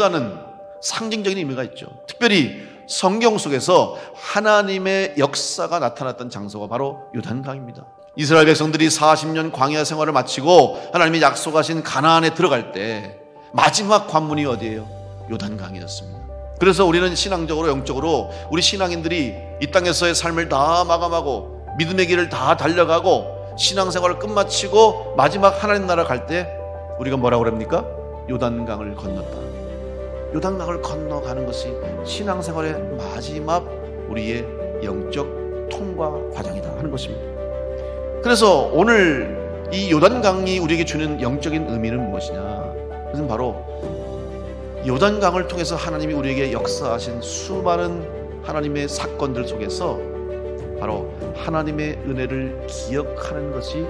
요단은 상징적인 의미가 있죠. 특별히 성경 속에서 하나님의 역사가 나타났던 장소가 바로 요단강입니다. 이스라엘 백성들이 40년 광야 생활을 마치고 하나님이 약속하신 가나안에 들어갈 때 마지막 관문이 어디예요? 요단강이었습니다. 그래서 우리는 신앙적으로 영적으로 우리 신앙인들이 이 땅에서의 삶을 다 마감하고 믿음의 길을 다 달려가고 신앙생활을 끝마치고 마지막 하나님 나라 갈 때 우리가 뭐라고 그럽니까? 요단강을 건넜다. 요단강을 건너가는 것이 신앙생활의 마지막 우리의 영적 통과 과정이다 하는 것입니다. 그래서 오늘 이 요단강이 우리에게 주는 영적인 의미는 무엇이냐? 그것은 바로 요단강을 통해서 하나님이 우리에게 역사하신 수많은 하나님의 사건들 속에서 바로 하나님의 은혜를 기억하는 것이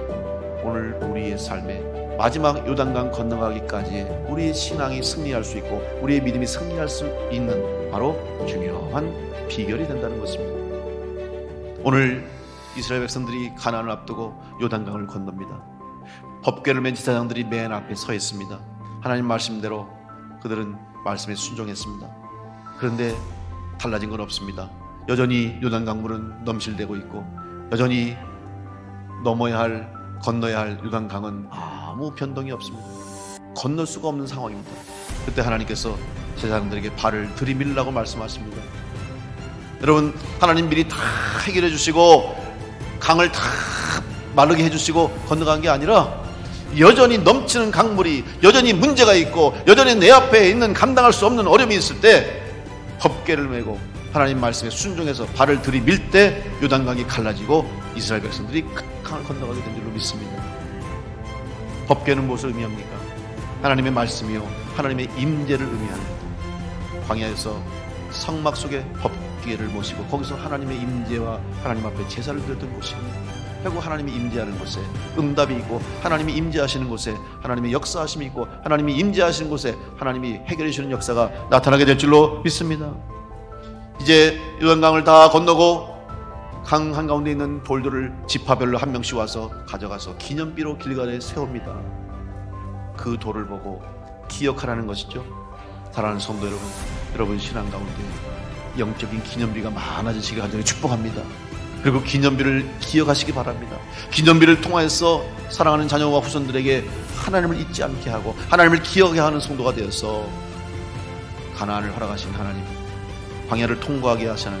오늘 우리의 삶의 마지막 요단강 건너가기까지의 우리의 신앙이 승리할 수 있고 우리의 믿음이 승리할 수 있는 바로 중요한 비결이 된다는 것입니다. 오늘 이스라엘 백성들이 가나안을 앞두고 요단강을 건넙니다. 법궤를 맨 제사장들이 맨 앞에 서 있습니다. 하나님 말씀대로 그들은 말씀에 순종했습니다. 그런데 달라진 건 없습니다. 여전히 요단강물은 넘실대고 있고 여전히 건너야 할 요단강은 아무 변동이 없습니다. 건널 수가 없는 상황입니다. 그때 하나님께서 제사장들에게 발을 들이밀라고 말씀하십니다. 여러분, 하나님 미리 다 해결해 주시고 강을 다 마르게 해주시고 건너간 게 아니라 여전히 넘치는 강물이 여전히 문제가 있고 여전히 내 앞에 있는 감당할 수 없는 어려움이 있을 때 법궤를 메고 하나님 말씀에 순종해서 발을 들이밀 때 요단강이 갈라지고 이스라엘 백성들이 강을 건너가게 된 줄로 믿습니다. 법궤는 무엇을 의미합니까? 하나님의 말씀이요 하나님의 임재를 의미합니다. 광야에서 성막 속에 법궤를 모시고 거기서 하나님의 임재와 하나님 앞에 제사를 드렸던 곳입니다. 결국 하나님이 임재하는 곳에 응답이 있고 하나님이 임재하시는 곳에 하나님의 역사하심이 있고 하나님이 임재하시는 곳에 하나님이 해결해 주시는 역사가 나타나게 될 줄로 믿습니다. 이제 요단강을 다 건너고 강 한가운데 있는 돌들을 지파별로 한 명씩 와서 가져가서 기념비로 길가에 세웁니다. 그 돌을 보고 기억하라는 것이죠. 사랑하는 성도 여러분 신앙 가운데 영적인 기념비가 많아지시길 간절히 축복합니다. 그리고 기념비를 기억하시기 바랍니다. 기념비를 통해서 사랑하는 자녀와 후손들에게 하나님을 잊지 않게 하고 하나님을 기억해야 하는 성도가 되어서 가나안을 허락하신 하나님, 광야를 통과하게 하시는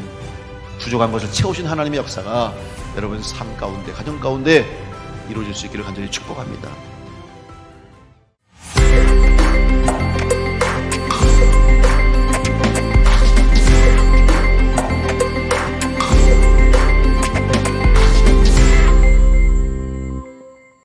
부족한 것을 채우신 하나님의 역사가 여러분 삶 가운데 가정 가운데 이루어질 수 있기를 간절히 축복합니다.